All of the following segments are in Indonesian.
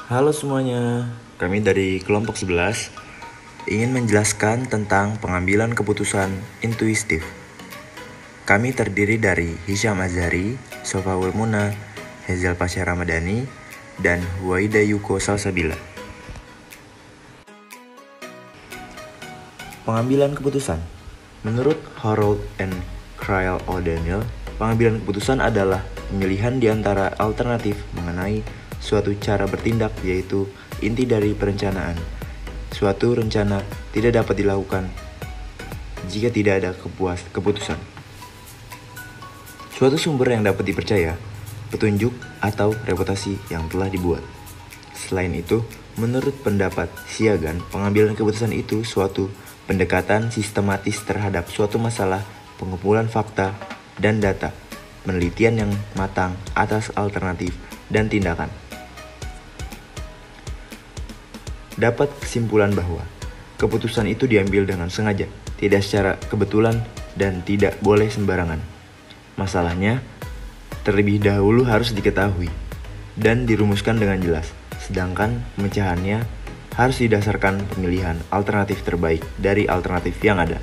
Halo semuanya, kami dari kelompok 11 ingin menjelaskan tentang pengambilan keputusan intuitif. Kami terdiri dari Hisham Azhari, Sofa Wilmuna, Hazel Pasha Ramadhani, dan Huwaida Yuko Salsabila. Pengambilan keputusan. Menurut Harold and Cryle O'Daniel, pengambilan keputusan adalah pemilihan di antara alternatif mengenai suatu cara bertindak, yaitu inti dari perencanaan. Suatu rencana tidak dapat dilakukan jika tidak ada keputusan. Suatu sumber yang dapat dipercaya, petunjuk atau reputasi yang telah dibuat. Selain itu, menurut pendapat Siagan, pengambilan keputusan itu suatu pendekatan sistematis terhadap suatu masalah, pengumpulan fakta dan data, penelitian yang matang atas alternatif dan tindakan. Dapat kesimpulan bahwa keputusan itu diambil dengan sengaja, tidak secara kebetulan dan tidak boleh sembarangan. Masalahnya, terlebih dahulu harus diketahui dan dirumuskan dengan jelas, sedangkan pemecahannya harus didasarkan pemilihan alternatif terbaik dari alternatif yang ada.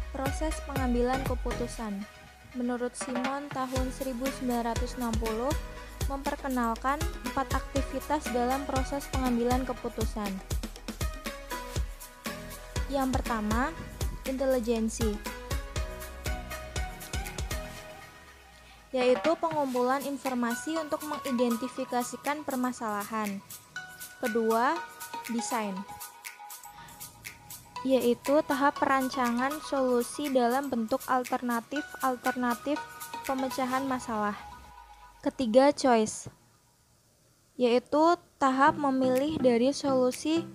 Proses pengambilan keputusan. Menurut Simon tahun 1960 memperkenalkan 4 aktivitas dalam proses pengambilan keputusan. Yang pertama, intelijensi, yaitu pengumpulan informasi untuk mengidentifikasikan permasalahan. Kedua, desain, yaitu tahap perancangan solusi dalam bentuk alternatif pemecahan masalah. Ketiga, choice, yaitu tahap memilih dari solusi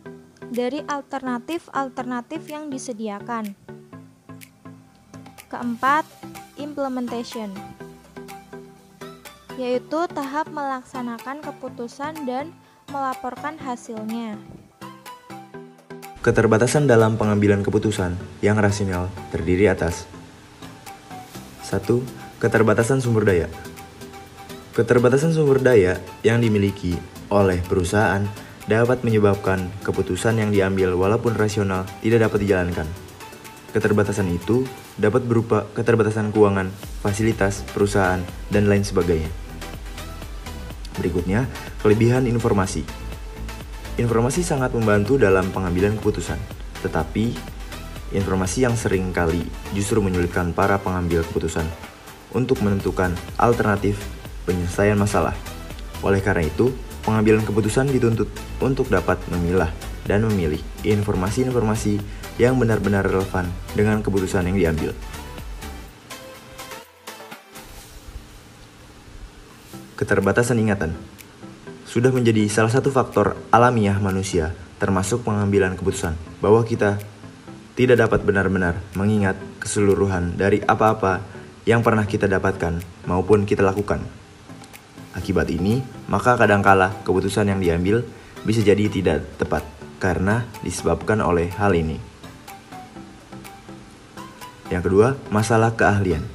dari alternatif yang disediakan. Keempat, implementation, yaitu tahap melaksanakan keputusan dan melaporkan hasilnya. Keterbatasan dalam pengambilan keputusan yang rasional terdiri atas 1. Keterbatasan sumber daya. Keterbatasan sumber daya yang dimiliki oleh perusahaan dapat menyebabkan keputusan yang diambil walaupun rasional tidak dapat dijalankan. Keterbatasan itu dapat berupa keterbatasan keuangan, fasilitas, perusahaan, dan lain sebagainya. Berikutnya, kelebihan informasi. Informasi sangat membantu dalam pengambilan keputusan, tetapi informasi yang sering kali justru menyulitkan para pengambil keputusan untuk menentukan alternatif penyelesaian masalah. Oleh karena itu, pengambilan keputusan dituntut untuk dapat memilah dan memilih informasi-informasi yang benar-benar relevan dengan keputusan yang diambil. Keterbatasan ingatan sudah menjadi salah satu faktor alamiah manusia, termasuk pengambilan keputusan, bahwa kita tidak dapat benar-benar mengingat keseluruhan dari apa-apa yang pernah kita dapatkan maupun kita lakukan. Akibat ini, maka kadangkala keputusan yang diambil bisa jadi tidak tepat karena disebabkan oleh hal ini. Yang kedua, masalah keahlian.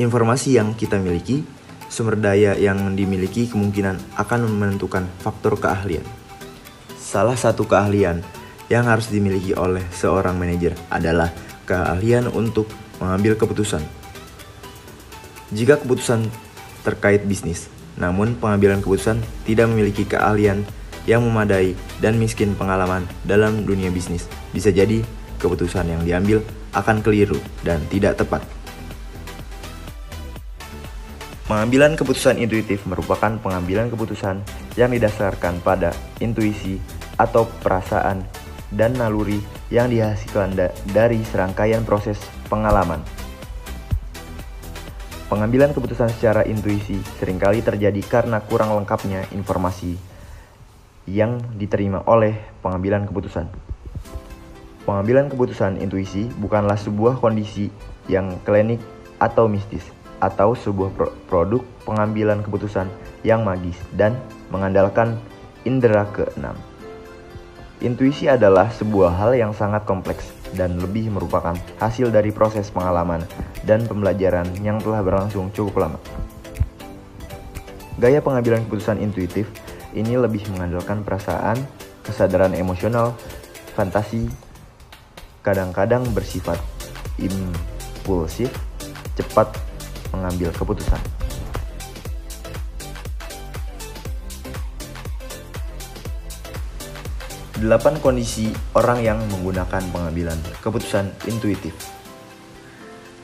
Informasi yang kita miliki, sumber daya yang dimiliki kemungkinan akan menentukan faktor keahlian. Salah satu keahlian yang harus dimiliki oleh seorang manajer adalah keahlian untuk mengambil keputusan. Jika keputusan terkait bisnis, namun pengambilan keputusan tidak memiliki keahlian yang memadai dan miskin pengalaman dalam dunia bisnis, bisa jadi keputusan yang diambil akan keliru dan tidak tepat. Pengambilan keputusan intuitif merupakan pengambilan keputusan yang didasarkan pada intuisi atau perasaan dan naluri yang dihasilkan dari serangkaian proses pengalaman. Pengambilan keputusan secara intuisi seringkali terjadi karena kurang lengkapnya informasi yang diterima oleh pengambilan keputusan. Pengambilan keputusan intuisi bukanlah sebuah kondisi yang klinik atau mistis, atau sebuah produk pengambilan keputusan yang magis dan mengandalkan indera keenam. Intuisi adalah sebuah hal yang sangat kompleks dan lebih merupakan hasil dari proses pengalaman dan pembelajaran yang telah berlangsung cukup lama. Gaya pengambilan keputusan intuitif ini lebih mengandalkan perasaan, kesadaran emosional, fantasi, kadang-kadang bersifat impulsif, cepat mengambil keputusan. Delapan kondisi orang yang menggunakan pengambilan keputusan intuitif.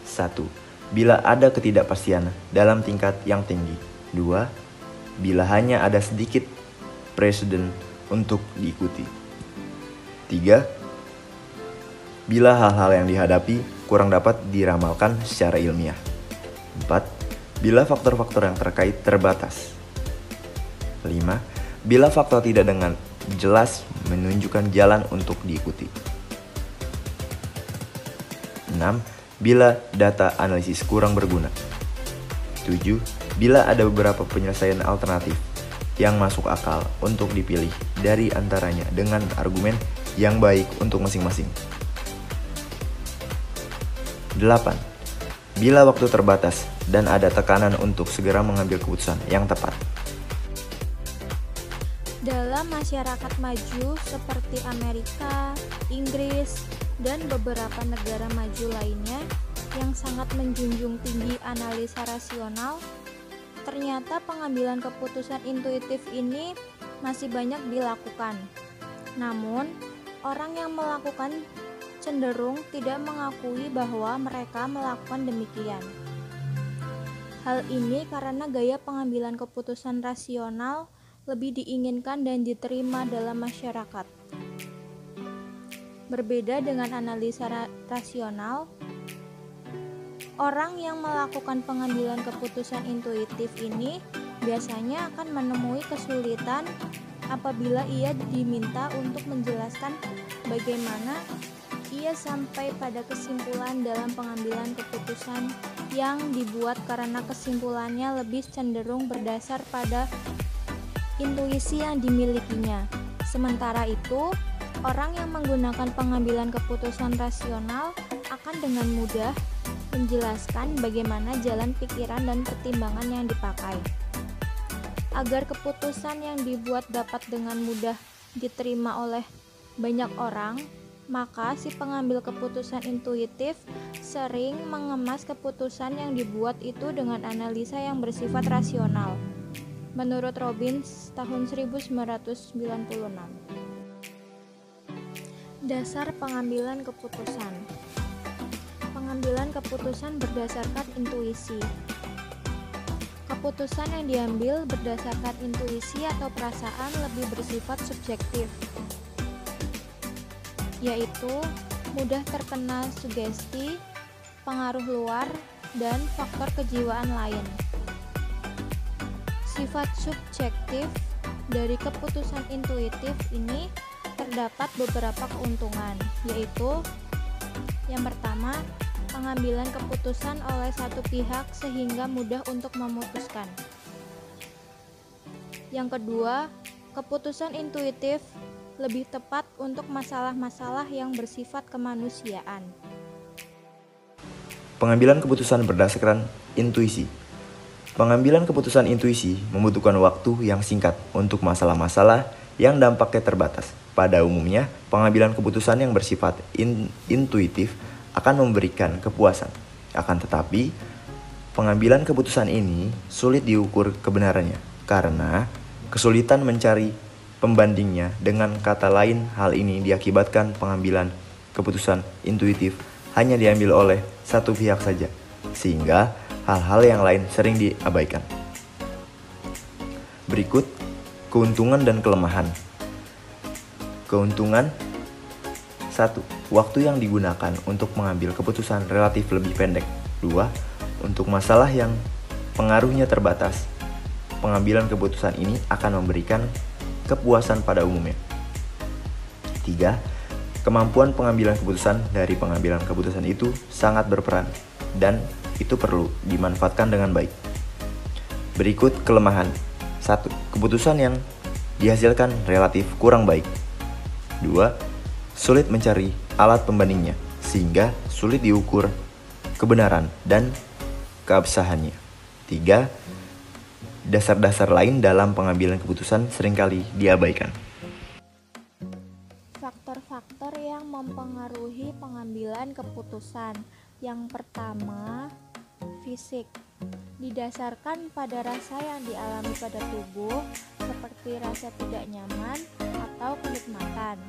1. Bila ada ketidakpastian dalam tingkat yang tinggi. 2. Bila hanya ada sedikit presiden untuk diikuti. 3. Bila hal-hal yang dihadapi kurang dapat diramalkan secara ilmiah. 4. Bila faktor-faktor yang terkait terbatas. 5. Bila faktor tidak dengan jelas menunjukkan jalan untuk diikuti. 6. Bila data analisis kurang berguna. 7. Bila ada beberapa penyelesaian alternatif yang masuk akal untuk dipilih dari antaranya dengan argumen yang baik untuk masing-masing. 8. Bila waktu terbatas dan ada tekanan untuk segera mengambil keputusan yang tepat. Dalam masyarakat maju seperti Amerika, Inggris, dan beberapa negara maju lainnya yang sangat menjunjung tinggi analisa rasional, ternyata pengambilan keputusan intuitif ini masih banyak dilakukan. Namun, orang yang melakukan cenderung tidak mengakui bahwa mereka melakukan demikian. Hal ini karena gaya pengambilan keputusan rasional lebih diinginkan dan diterima dalam masyarakat. Berbeda dengan analisa rasional, orang yang melakukan pengambilan keputusan intuitif ini biasanya akan menemui kesulitan apabila ia diminta untuk menjelaskan bagaimana ia sampai pada kesimpulan dalam pengambilan keputusan yang dibuat karena kesimpulannya lebih cenderung berdasar pada intuisi yang dimilikinya. Sementara itu, orang yang menggunakan pengambilan keputusan rasional akan dengan mudah menjelaskan bagaimana jalan pikiran dan pertimbangan yang dipakai. Agar keputusan yang dibuat dapat dengan mudah diterima oleh banyak orang, maka si pengambil keputusan intuitif sering mengemas keputusan yang dibuat itu dengan analisa yang bersifat rasional. Menurut Robbins tahun 1996. Dasar pengambilan keputusan. Pengambilan keputusan berdasarkan intuisi. Keputusan yang diambil berdasarkan intuisi atau perasaan lebih bersifat subjektif, yaitu mudah terkena sugesti, pengaruh luar, dan faktor kejiwaan lain. Sifat subjektif dari keputusan intuitif ini terdapat beberapa keuntungan, yaitu yang pertama, pengambilan keputusan oleh satu pihak sehingga mudah untuk memutuskan. Yang kedua, keputusan intuitif lebih tepat untuk masalah-masalah yang bersifat kemanusiaan. Pengambilan keputusan berdasarkan intuisi. Pengambilan keputusan intuisi membutuhkan waktu yang singkat untuk masalah-masalah yang dampaknya terbatas. Pada umumnya, pengambilan keputusan yang bersifat intuitif akan memberikan kepuasan. Akan tetapi, pengambilan keputusan ini sulit diukur kebenarannya karena kesulitan mencari pembandingnya. Dengan kata lain, hal ini diakibatkan pengambilan keputusan intuitif hanya diambil oleh satu pihak saja, sehingga hal-hal yang lain sering diabaikan. Berikut keuntungan dan kelemahan. Keuntungan 1. Waktu yang digunakan untuk mengambil keputusan relatif lebih pendek. 2. Untuk masalah yang pengaruhnya terbatas, pengambilan keputusan ini akan memberikan kepuasan pada umumnya. 3. Kemampuan pengambilan keputusan dari pengambilan keputusan itu sangat berperan dan itu perlu dimanfaatkan dengan baik. Berikut kelemahan. 1. Keputusan yang dihasilkan relatif kurang baik. 2. Sulit mencari alat pembandingnya, sehingga sulit diukur kebenaran dan keabsahannya. 3. Dasar-dasar lain dalam pengambilan keputusan seringkali diabaikan. Faktor-faktor yang mempengaruhi pengambilan keputusan. Yang pertama, fisik. Didasarkan pada rasa yang dialami pada tubuh, seperti rasa tidak nyaman atau kenikmatan.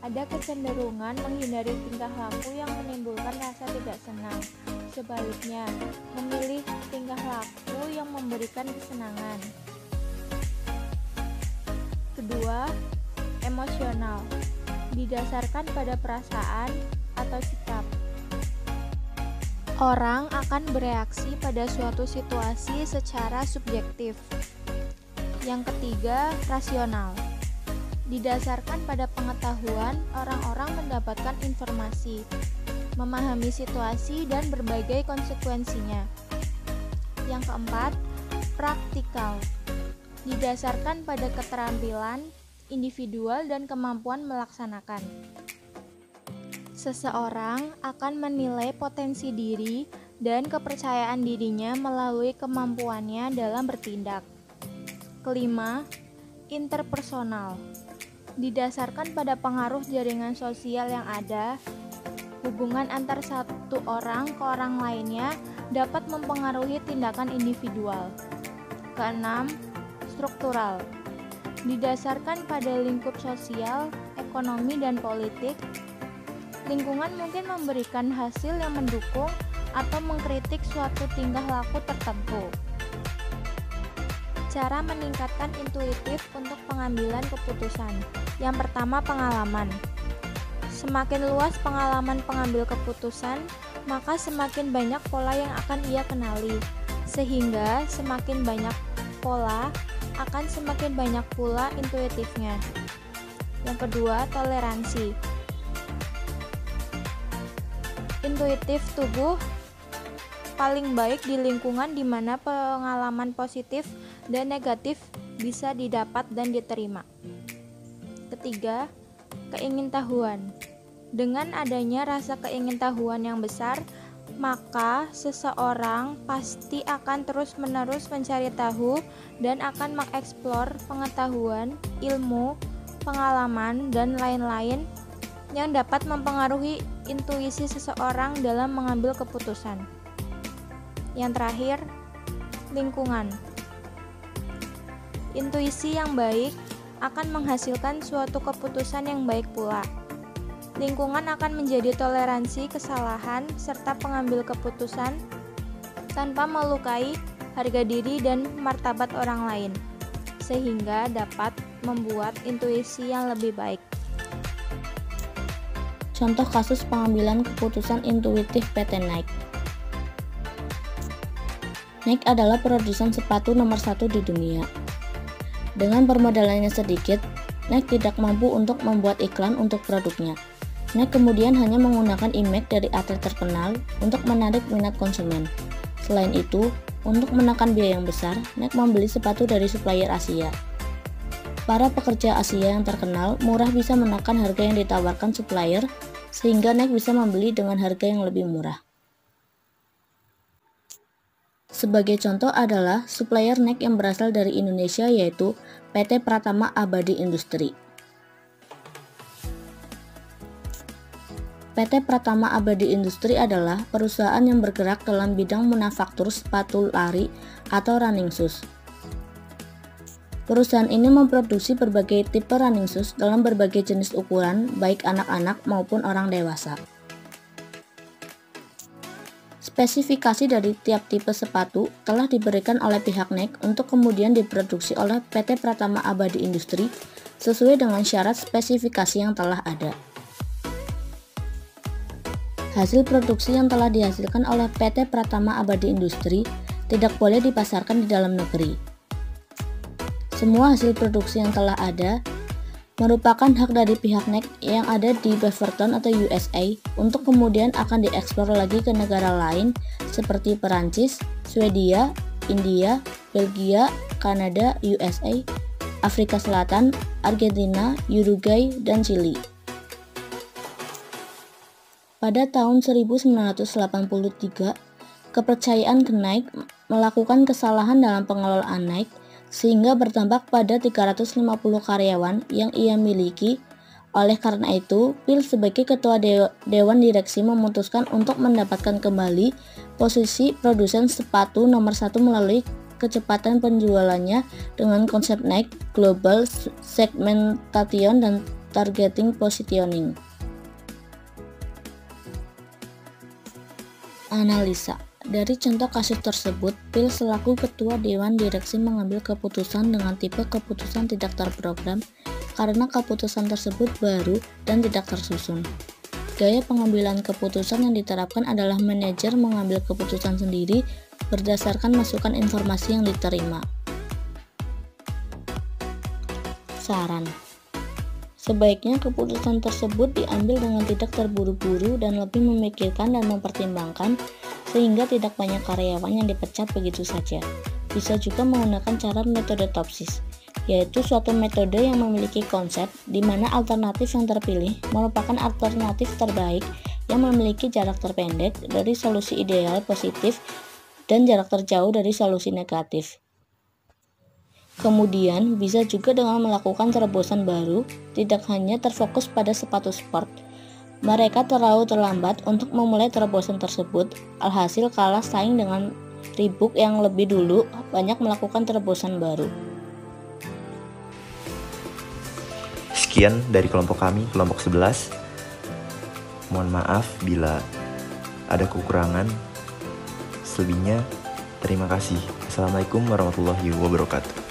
Ada kecenderungan menghindari tingkah laku yang menimbulkan rasa tidak senang. Sebaliknya, memilih tingkah laku yang memberikan kesenangan. Kedua, emosional. Didasarkan pada perasaan atau sikap. Orang akan bereaksi pada suatu situasi secara subjektif. Yang ketiga, rasional. Didasarkan pada pengetahuan, orang-orang mendapatkan informasi, memahami situasi dan berbagai konsekuensinya. Yang keempat, praktikal. Didasarkan pada keterampilan individual dan kemampuan melaksanakan. Seseorang akan menilai potensi diri dan kepercayaan dirinya melalui kemampuannya dalam bertindak. Kelima, interpersonal. Didasarkan pada pengaruh jaringan sosial yang ada, hubungan antar satu orang ke orang lainnya dapat mempengaruhi tindakan individual. Keenam, struktural. Didasarkan pada lingkup sosial, ekonomi, dan politik, lingkungan mungkin memberikan hasil yang mendukung atau mengkritik suatu tingkah laku tertentu. Cara meningkatkan intuitif untuk pengambilan keputusan. Yang pertama, pengalaman. Semakin luas pengalaman pengambil keputusan, maka semakin banyak pola yang akan ia kenali. Sehingga semakin banyak pola, akan semakin banyak pula intuitifnya. Yang kedua, toleransi. Intuitif tubuh paling baik di lingkungan di mana pengalaman positif dan negatif bisa didapat dan diterima. Ketiga, keingintahuan. Dengan adanya rasa keingintahuan yang besar, maka seseorang pasti akan terus-menerus mencari tahu dan akan mengeksplor pengetahuan, ilmu, pengalaman, dan lain-lain yang dapat mempengaruhi intuisi seseorang dalam mengambil keputusan. Yang terakhir, lingkungan. Intuisi yang baik akan menghasilkan suatu keputusan yang baik pula. Lingkungan akan menjadi toleransi kesalahan serta pengambil keputusan tanpa melukai harga diri dan martabat orang lain, sehingga dapat membuat intuisi yang lebih baik. Contoh kasus pengambilan keputusan intuitif PT Nike. Nike adalah produsen sepatu nomor 1 di dunia. Dengan permodalannya sedikit, Nike tidak mampu untuk membuat iklan untuk produknya. Nike kemudian hanya menggunakan image dari atlet terkenal untuk menarik minat konsumen. Selain itu, untuk menekan biaya yang besar, Nike membeli sepatu dari supplier Asia. Para pekerja Asia yang terkenal murah bisa menekan harga yang ditawarkan supplier, sehingga Nike bisa membeli dengan harga yang lebih murah. Sebagai contoh adalah supplier Nike yang berasal dari Indonesia, yaitu PT Pratama Abadi Industri. PT Pratama Abadi Industri adalah perusahaan yang bergerak dalam bidang manufaktur sepatu lari atau running shoes. Perusahaan ini memproduksi berbagai tipe running shoes dalam berbagai jenis ukuran, baik anak-anak maupun orang dewasa. Spesifikasi dari tiap tipe sepatu telah diberikan oleh pihak Nike untuk kemudian diproduksi oleh PT Pratama Abadi Industri sesuai dengan syarat spesifikasi yang telah ada. Hasil produksi yang telah dihasilkan oleh PT Pratama Abadi Industri tidak boleh dipasarkan di dalam negeri. Semua hasil produksi yang telah ada merupakan hak dari pihak Nike yang ada di Beaverton atau USA untuk kemudian akan diekspor lagi ke negara lain seperti Perancis, Swedia, India, Belgia, Kanada, USA, Afrika Selatan, Argentina, Uruguay, dan Chili. Pada tahun 1983, kepercayaan ke Nike melakukan kesalahan dalam pengelolaan Nike sehingga berdampak pada 350 karyawan yang ia miliki. Oleh karena itu, Phil sebagai ketua dewan direksi memutuskan untuk mendapatkan kembali posisi produsen sepatu nomor 1 melalui kecepatan penjualannya dengan konsep Nike Global Segmentation dan Targeting Positioning. Analisa. Dari contoh kasus tersebut, Phil selaku ketua dewan direksi mengambil keputusan dengan tipe keputusan tidak terprogram karena keputusan tersebut baru dan tidak tersusun. Gaya pengambilan keputusan yang diterapkan adalah manajer mengambil keputusan sendiri berdasarkan masukan informasi yang diterima. Saran. Sebaiknya keputusan tersebut diambil dengan tidak terburu-buru dan lebih memikirkan dan mempertimbangkan sehingga tidak banyak karyawan yang dipecat begitu saja. Bisa juga menggunakan cara metode TOPSIS, yaitu suatu metode yang memiliki konsep di mana alternatif yang terpilih merupakan alternatif terbaik yang memiliki jarak terpendek dari solusi ideal positif dan jarak terjauh dari solusi negatif. Kemudian, bisa juga dengan melakukan terobosan baru, tidak hanya terfokus pada sepatu sport. Mereka terlalu terlambat untuk memulai terobosan tersebut, alhasil kalah saing dengan Reebok yang lebih dulu banyak melakukan terobosan baru. Sekian dari kelompok kami, kelompok 11. Mohon maaf bila ada kekurangan. Selebihnya, terima kasih. Assalamualaikum warahmatullahi wabarakatuh.